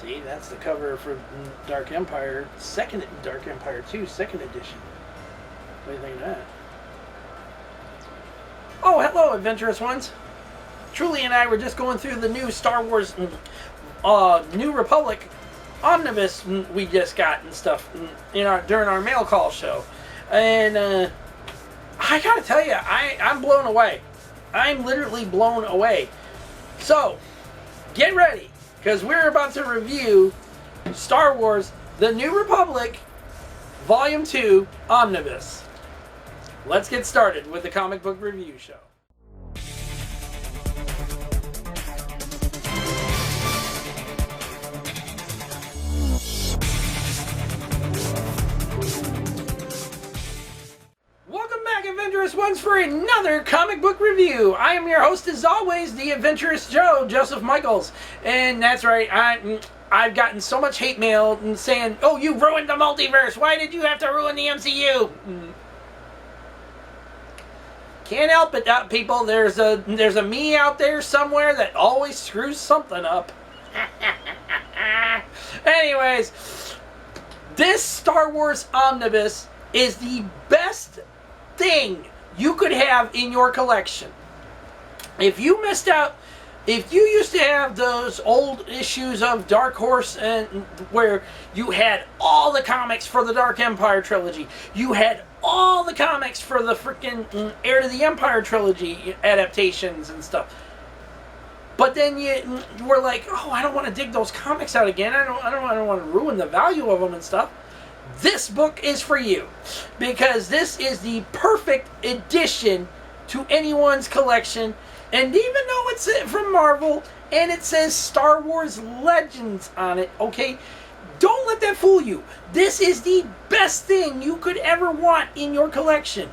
See, that's the cover for Dark Empire, Dark Empire 2, second edition. What do you think of that? Oh, hello, Adventurous ones. Truly and I were just going through the new Star Wars New Republic Omnibus we just got and stuff during our mail call show. And I gotta tell you, I'm blown away. I'm literally blown away. So, get ready, because we're about to review Star Wars The New Republic Volume 2 Omnibus. Let's get started with the comic book review show. Welcome back, Adventurous ones, for another comic book review. I am your host, as always, the Adventurous Joe, Joseph Michaels. And that's right, I've gotten so much hate mail saying, "Oh, you ruined the multiverse. Why did you have to ruin the MCU?" Can't help it, people. There's a me out there somewhere that always screws something up. Anyways, this Star Wars Omnibus is the best thing you could have in your collection. If you missed out, if you used to have those old issues of Dark Horse and where you had all the comics for the Dark Empire trilogy, you had all the comics for the freaking Heir to the Empire trilogy adaptations and stuff, but then you were like, "Oh, I don't want to dig those comics out again. I don't want to ruin the value of them and stuff." This book is for you, because this is the perfect addition to anyone's collection. And even though it's from Marvel and it says Star Wars Legends on it, okay, don't let that fool you. This is the best thing you could ever want in your collection.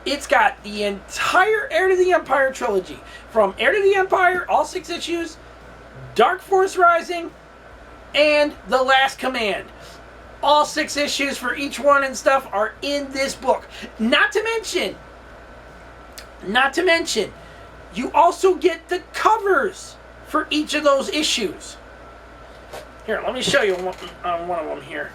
It's got the entire Heir to the Empire trilogy, from Heir to the Empire, all 6 issues, Dark Force Rising, and The Last Command. All 6 issues for each one and stuff are in this book. Not to mention, you also get the covers for each of those issues. Here, let me show you one of them here.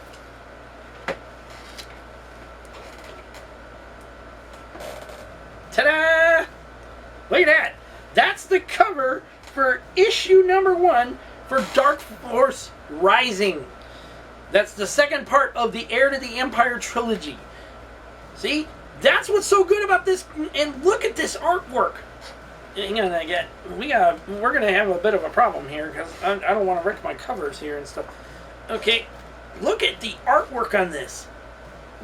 Ta-da! Look at that. That's the cover for issue number 1 for Dark Force Rising. That's the second part of the Heir to the Empire trilogy. See? That's what's so good about this. And look at this artwork. We're gonna have a bit of a problem here, because I don't want to wreck my covers here and stuff. Okay, look at the artwork on this.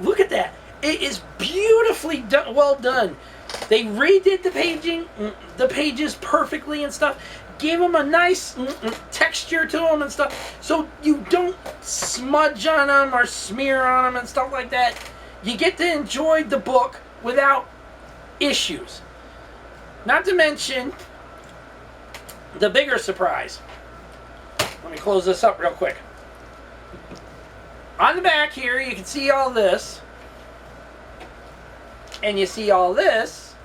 Look at that. It is beautifully done, well done. They redid the pages perfectly and stuff. Gave them a nice texture to them and stuff, so you don't smudge on them or smear on them and stuff like that. You get to enjoy the book without issues. Not to mention the bigger surprise. Let me close this up real quick. On the back here, you can see all this. And you see all this.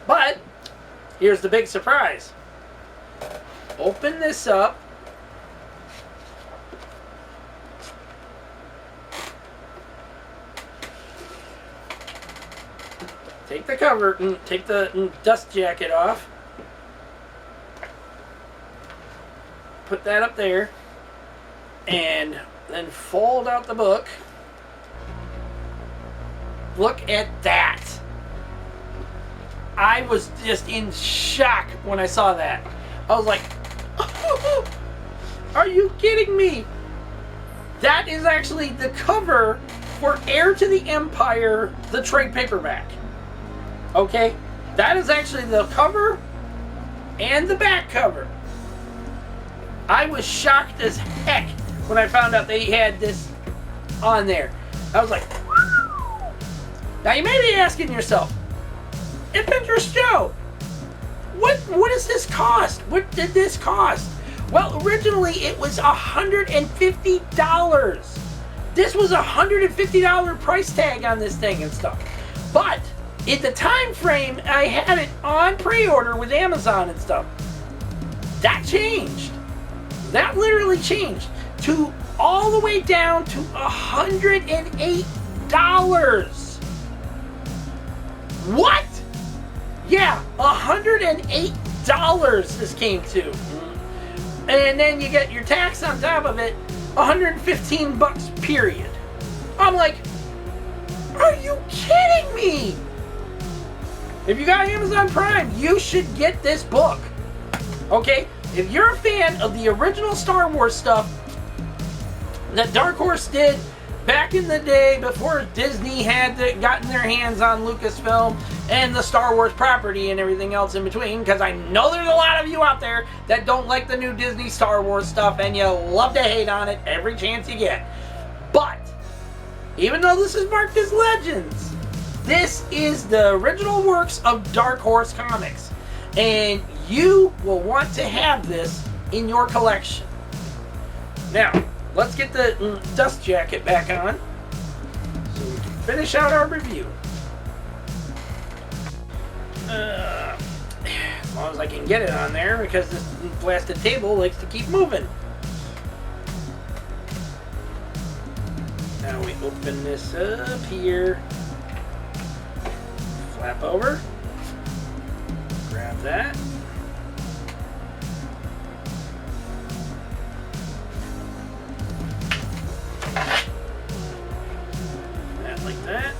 But here's the big surprise. Open this up. Take the cover, take the dust jacket off. Put that up there. And then fold out the book. Look at that. I was just in shock when I saw that. I was like, are you kidding me? That is actually the cover for Heir to the Empire, the trade paperback. Okay, that is actually the cover and the back cover. I was shocked as heck when I found out they had this on there. I was like, now you may be asking yourself, Adventurous Joe, what does this cost? What did this cost? Well, originally it was $150. This was a $150 price tag on this thing and stuff. But in the time frame I had it on pre-order with Amazon and stuff, that changed. That literally changed to all the way down to $108. What? Yeah, $108 this came to. And then you get your tax on top of it, $115 period. I'm like, are you kidding me? If you got Amazon Prime, you should get this book. Okay? If you're a fan of the original Star Wars stuff that Dark Horse did back in the day before Disney had gotten their hands on Lucasfilm and the Star Wars property and everything else in between, because I know there's a lot of you out there that don't like the new Disney Star Wars stuff and you love to hate on it every chance you get. But even though this is marked as Legends, this is the original works of Dark Horse Comics, and you will want to have this in your collection. Now, let's get the dust jacket back on so we can finish out our review. As long as I can get it on there, because this blasted table likes to keep moving. Now we open this up here. Flap over. Grab that. That like that.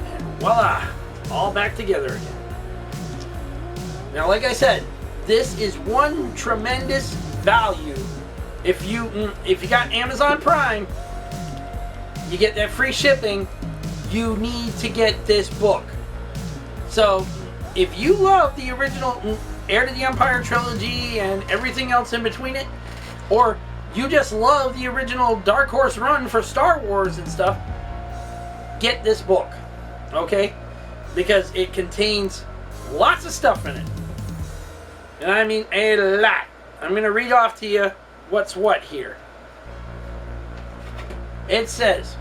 And voila! All back together again. Now, like I said, this is one tremendous value. If you got Amazon Prime, you get that free shipping. You need to get this book. So, if you love the original Heir to the Empire trilogy and everything else in between it, or you just love the original Dark Horse run for Star Wars and stuff, get this book, okay? Because it contains lots of stuff in it. And I mean a lot. I'm going to read off to you what's what here. It says,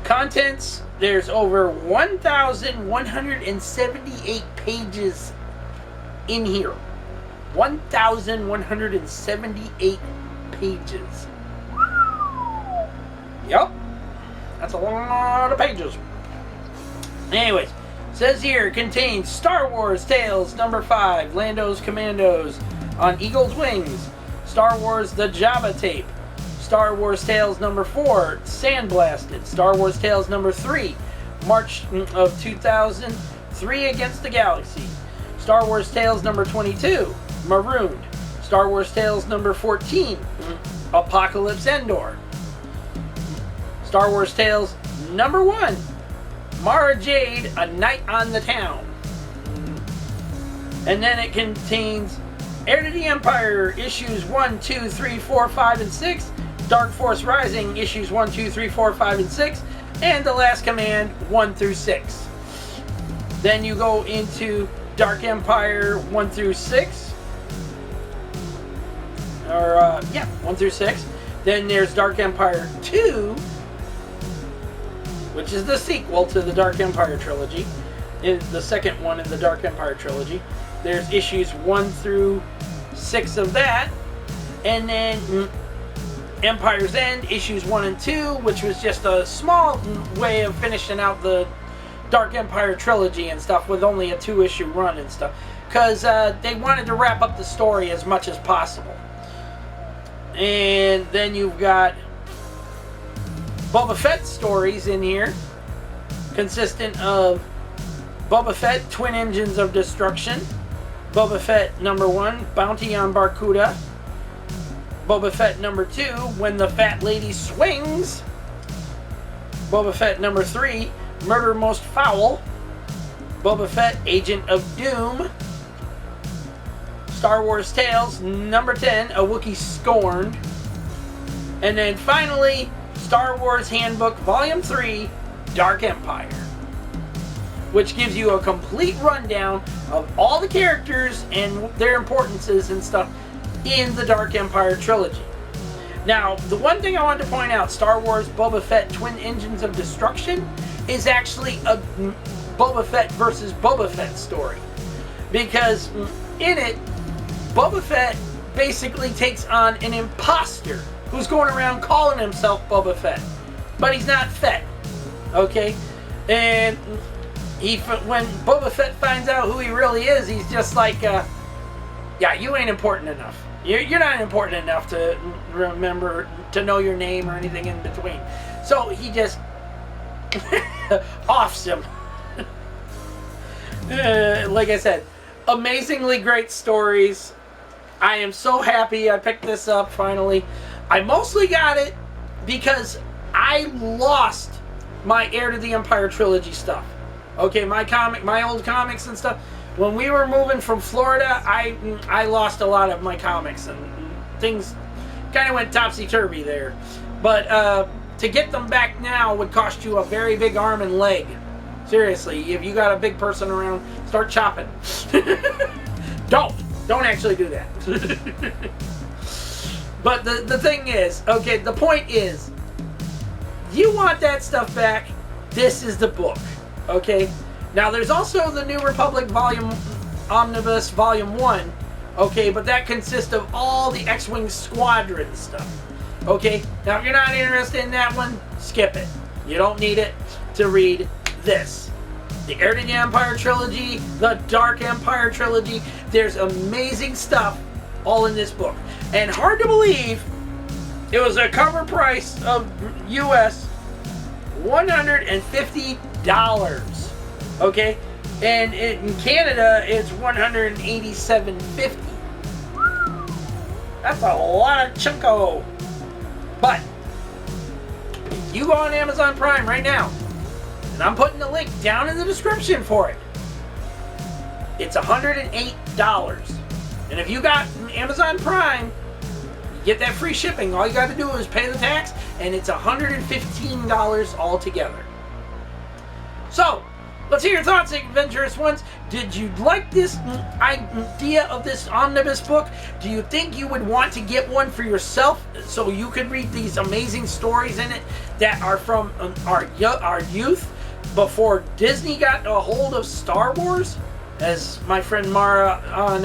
contents, there's over 1,178 pages in here. 1,178 pages. Yep. That's a lot of pages. Anyways, says here, contains Star Wars Tales number 5, Lando's Commandos on Eagle's Wings, Star Wars The Jabba Tape, Star Wars Tales number 4, Sandblasted, Star Wars Tales number 3, March of 2000, 3 Against the Galaxy, Star Wars Tales number 22, Marooned, Star Wars Tales number 14, Apocalypse Endor, Star Wars Tales number 1, Mara Jade, A Night on the Town. And then it contains Heir to the Empire, issues 1, 2, 3, 4, 5, and 6, Dark Force Rising, issues 1, 2, 3, 4, 5, and 6, and The Last Command, 1 through 6. Then you go into Dark Empire 1 through 6. 1 through 6. Then there's Dark Empire 2, which is the sequel to the Dark Empire trilogy, the second one in the Dark Empire trilogy. There's issues 1 through 6 of that, and then Empire's End, issues 1 and 2, which was just a small way of finishing out the Dark Empire trilogy and stuff with only a 2-issue run and stuff, because they wanted to wrap up the story as much as possible. And then you've got Boba Fett stories in here, consistent of Boba Fett, Twin Engines of Destruction, Boba Fett number 1, Bounty on Barkuda, Boba Fett number 2, When the Fat Lady Swings, Boba Fett number 3, Murder Most Foul, Boba Fett, Agent of Doom, Star Wars Tales number 10, A Wookiee Scorned, and then finally Star Wars Handbook Volume 3, Dark Empire, which gives you a complete rundown of all the characters and their importances and stuff in the Dark Empire trilogy. Now, the one thing I wanted to point out, Star Wars Boba Fett Twin Engines of Destruction is actually a Boba Fett versus Boba Fett story. Because in it, Boba Fett basically takes on an imposter who's going around calling himself Boba Fett, but he's not Fett, okay? And when Boba Fett finds out who he really is, he's just like, yeah, you ain't important enough. You're not important enough to remember, to know your name or anything in between. So he just offs him. Like I said, amazingly great stories. I am so happy I picked this up finally. I mostly got it because I lost my Heir to the Empire trilogy stuff. Okay, my old comics and stuff. When we were moving from Florida, I lost a lot of my comics and things kind of went topsy-turvy there. But to get them back now would cost you a very big arm and leg. Seriously, if you got a big person around, start chopping. Don't actually do that. But the thing is, okay, the point is, you want that stuff back, this is the book, okay? Now, there's also the New Republic Omnibus Volume 1, okay, but that consists of all the X-Wing Squadron stuff, okay? Now, if you're not interested in that one, skip it. You don't need it to read this. The Heir to the Empire trilogy, the Dark Empire trilogy, there's amazing stuff all in this book. And hard to believe, it was a cover price of US $150. Okay? And in Canada, it's $187.50. That's a lot of chunko. But you go on Amazon Prime right now, and I'm putting the link down in the description for it. It's $108. And if you got Amazon Prime, you get that free shipping. All you got to do is pay the tax, and it's $115 altogether. So, let's hear your thoughts, Adventurous Ones. Did you like this idea of this omnibus book? Do you think you would want to get one for yourself so you could read these amazing stories in it that are from our youth before Disney got a hold of Star Wars? As my friend Mara on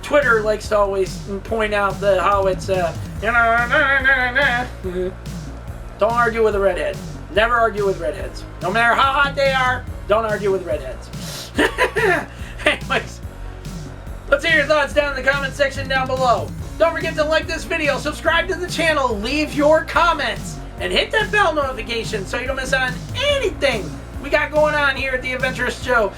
Twitter likes to always point out how it's, don't argue with a redhead. Never argue with redheads. No matter how hot they are, don't argue with redheads. Anyways, let's hear your thoughts down in the comment section down below. Don't forget to like this video, subscribe to the channel, leave your comments, and hit that bell notification so you don't miss out on anything we got going on here at the Adventurous Show.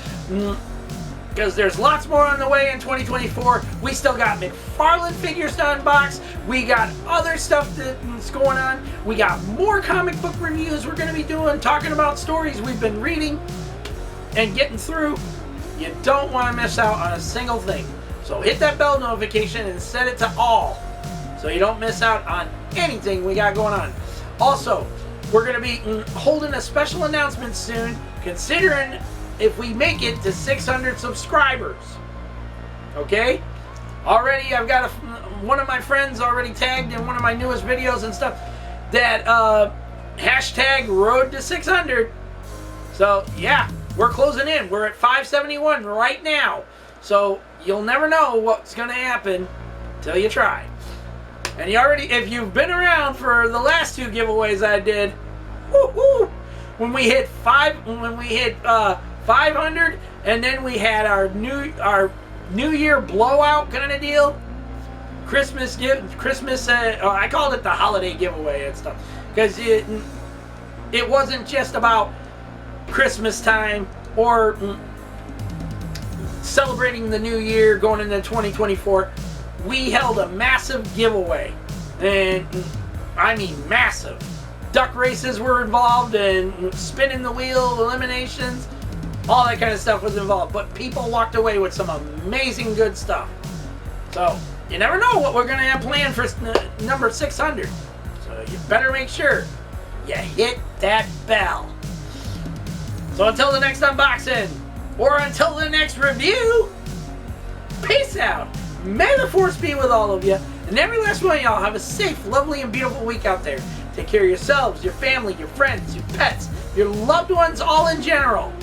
Because there's lots more on the way in 2024. We still got McFarlane figures to unbox. We got other stuff that's going on. We got more comic book reviews we're going to be doing, talking about stories we've been reading and getting through. You don't want to miss out on a single thing. So hit that bell notification and set it to all so you don't miss out on anything we got going on. Also, we're going to be holding a special announcement soon, considering if we make it to 600 subscribers. Okay? Already, I've got one of my friends already tagged in one of my newest videos and stuff that hashtag road to 600. So, yeah, we're closing in. We're at 571 right now. So, you'll never know what's going to happen till you try. And if you've been around for the last two giveaways I did, woo-hoo, when we hit 500, and then we had our New Year blowout kind of deal. Christmas, I called it the holiday giveaway and stuff, because it wasn't just about Christmas time or celebrating the new year going into 2024. We held a massive giveaway, and I mean massive. Duck races were involved, and spinning the wheel, eliminations, all that kind of stuff was involved. But people walked away with some amazing good stuff. So, you never know what we're going to have planned for number 600. So you better make sure you hit that bell. So until the next unboxing, or until the next review, peace out. May the Force be with all of you. And every last one of y'all have a safe, lovely, and beautiful week out there. Take care of yourselves, your family, your friends, your pets, your loved ones, all in general.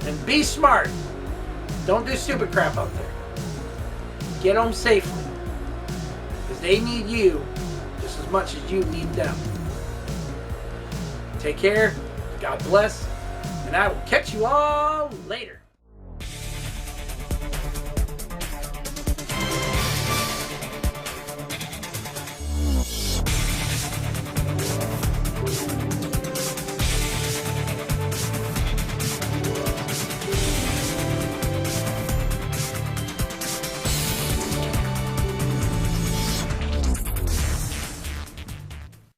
And be smart. Don't do stupid crap out there. get home safely. Because they need you just as much as you need them. Take care. God bless. And I will catch you all later.